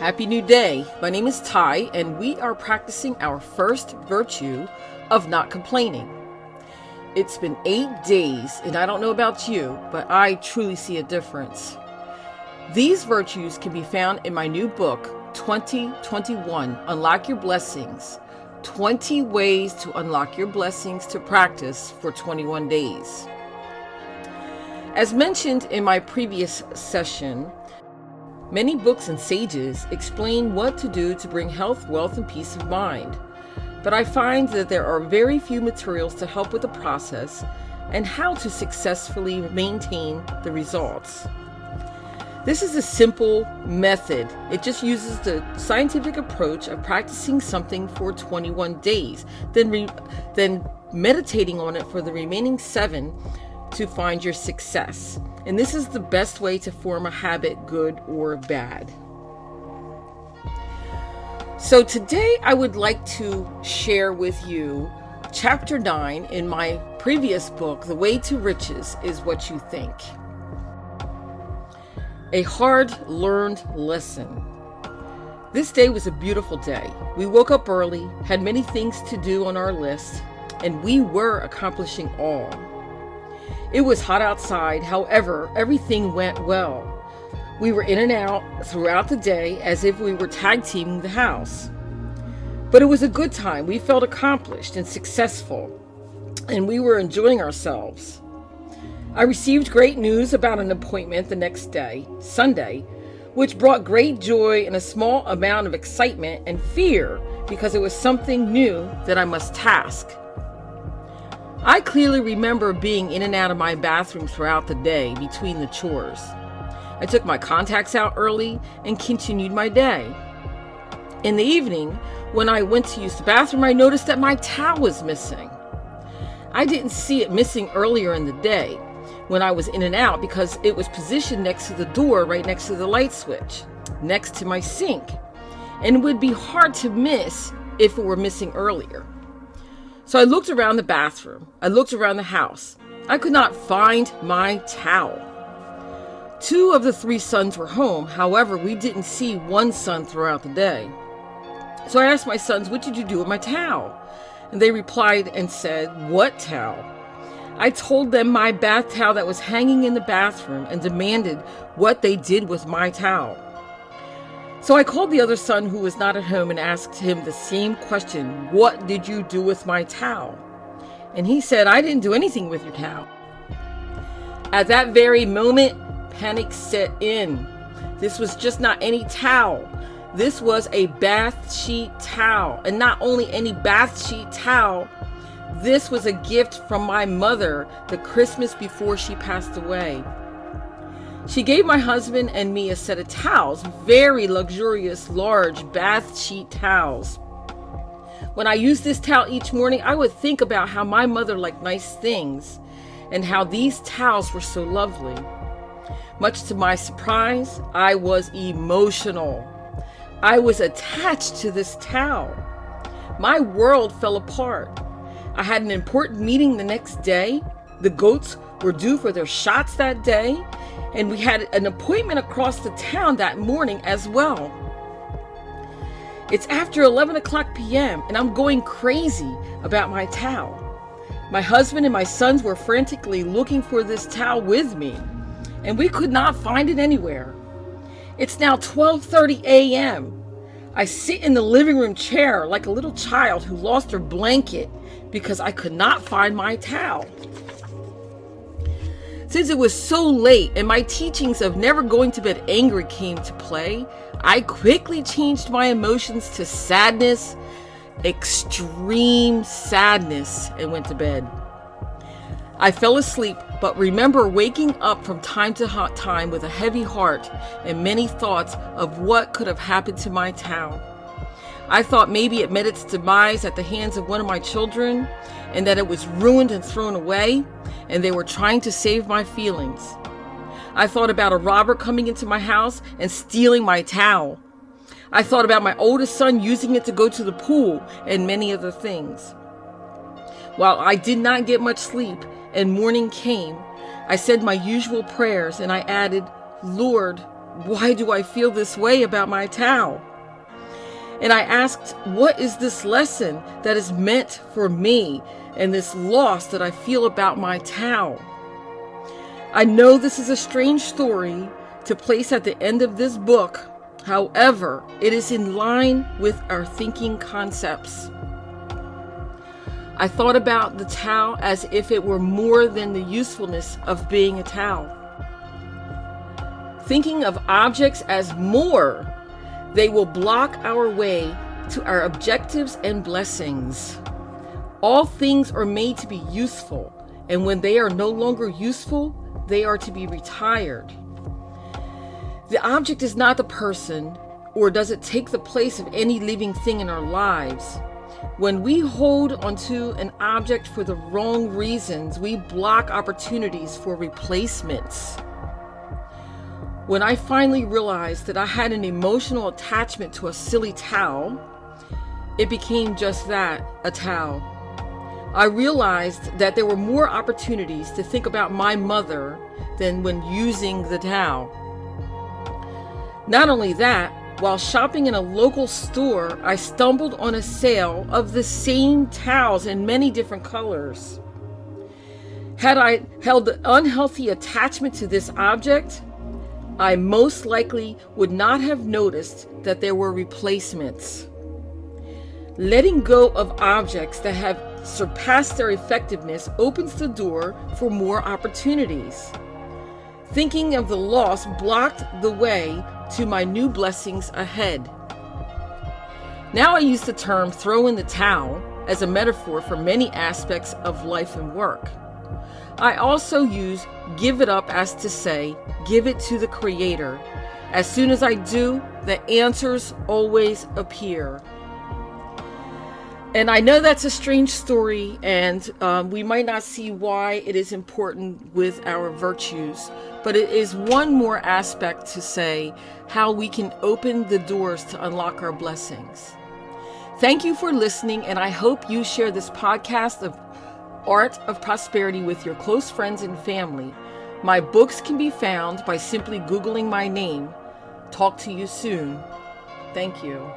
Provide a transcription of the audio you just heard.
Happy new day. My name is Ty, and we are practicing our first virtue of not complaining. It's been 8 days, and I don't know about you, but I truly see a difference. These virtues can be found in my new book, 2021, Unlock Your Blessings, 20 Ways to Unlock Your Blessings to Practice for 21 Days. As mentioned in my previous session, many books and sages explain what to do to bring health, wealth, and peace of mind. But I find that there are very few materials to help with the process and how to successfully maintain the results. This is a simple method. It just uses the scientific approach of practicing something for 21 days, then meditating on it for the remaining 7 to find your success. And this is the best way to form a habit, good or bad. So today I would like to share with you chapter 9 in my previous book, The Way to Riches is What You Think. A hard-learned lesson. This day was a beautiful day. We woke up early, had many things to do on our list, and we were accomplishing all. It was hot outside, however, everything went well. We were in and out throughout the day as if we were tag teaming the house. But it was a good time. We felt accomplished and successful, and we were enjoying ourselves. I received great news about an appointment the next day, Sunday, which brought great joy and a small amount of excitement and fear because it was something new that I must task. I clearly remember being in and out of my bathroom throughout the day between the chores. I took my contacts out early and continued my day. In the evening, when I went to use the bathroom, I noticed that my towel was missing. I didn't see it missing earlier in the day when I was in and out because it was positioned next to the door, right next to the light switch, next to my sink, and it would be hard to miss if it were missing earlier. So I looked around the bathroom. I looked around the house. I could not find my towel. 2 of the 3 sons were home. However, we didn't see one son throughout the day. So I asked my sons, "What did you do with my towel?" And they replied and said, "What towel?" I told them my bath towel that was hanging in the bathroom and demanded what they did with my towel. So I called the other son who was not at home and asked him the same question, "What did you do with my towel?" And he said, "I didn't do anything with your towel." At that very moment, panic set in. This was just not any towel. This was a bath sheet towel. And not only any bath sheet towel, this was a gift from my mother the Christmas before she passed away. She gave my husband and me a set of towels, very luxurious, large bath sheet towels. When I used this towel each morning, I would think about how my mother liked nice things and how these towels were so lovely. Much to my surprise, I was emotional. I was attached to this towel. My world fell apart. I had an important meeting the next day. The goats were due for their shots that day, and we had an appointment across the town that morning as well. It's after 11 o'clock p.m., and I'm going crazy about my towel. My husband and my sons were frantically looking for this towel with me, and we could not find it anywhere. It's now 12:30 a.m. I sit in the living room chair like a little child who lost her blanket because I could not find my towel. Since it was so late and my teachings of never going to bed angry came to play, I quickly changed my emotions to sadness, extreme sadness, and went to bed. I fell asleep, but remember waking up from time to time with a heavy heart and many thoughts of what could have happened to my towel. I thought maybe it met its demise at the hands of one of my children and that it was ruined and thrown away, and they were trying to save my feelings. I thought about a robber coming into my house and stealing my towel. I thought about my oldest son using it to go to the pool and many other things. While I did not get much sleep and morning came, I said my usual prayers and I added, "Lord, why do I feel this way about my Tao? And I asked, what is this lesson that is meant for me and this loss that I feel about my Tao? I know this is a strange story to place at the end of this book. However, it is in line with our thinking concepts. I thought about the Tao as if it were more than the usefulness of being a Tao. Thinking of objects as more, they will block our way to our objectives and blessings. All things are made to be useful, and when they are no longer useful, they are to be retired. The object is not the person, or does it take the place of any living thing in our lives. When we hold onto an object for the wrong reasons, we block opportunities for replacements. When I finally realized that I had an emotional attachment to a silly towel, it became just that, a towel. I realized that there were more opportunities to think about my mother than when using the towel. Not only that, while shopping in a local store, I stumbled on a sale of the same towels in many different colors. Had I held an unhealthy attachment to this object, I most likely would not have noticed that there were replacements. Letting go of objects that have surpassed their effectiveness opens the door for more opportunities. Thinking of the loss blocked the way to my new blessings ahead. Now I use the term throw in the towel as a metaphor for many aspects of life and work. I also use give it up as to say, give it to the Creator. As soon as I do, the answers always appear. And I know that's a strange story, and we might not see why it is important with our virtues, but it is one more aspect to say how we can open the doors to unlock our blessings. Thank you for listening, and I hope you share this podcast of Art of Prosperity with your close friends and family. My books can be found by simply Googling my name. Talk to you soon. Thank you.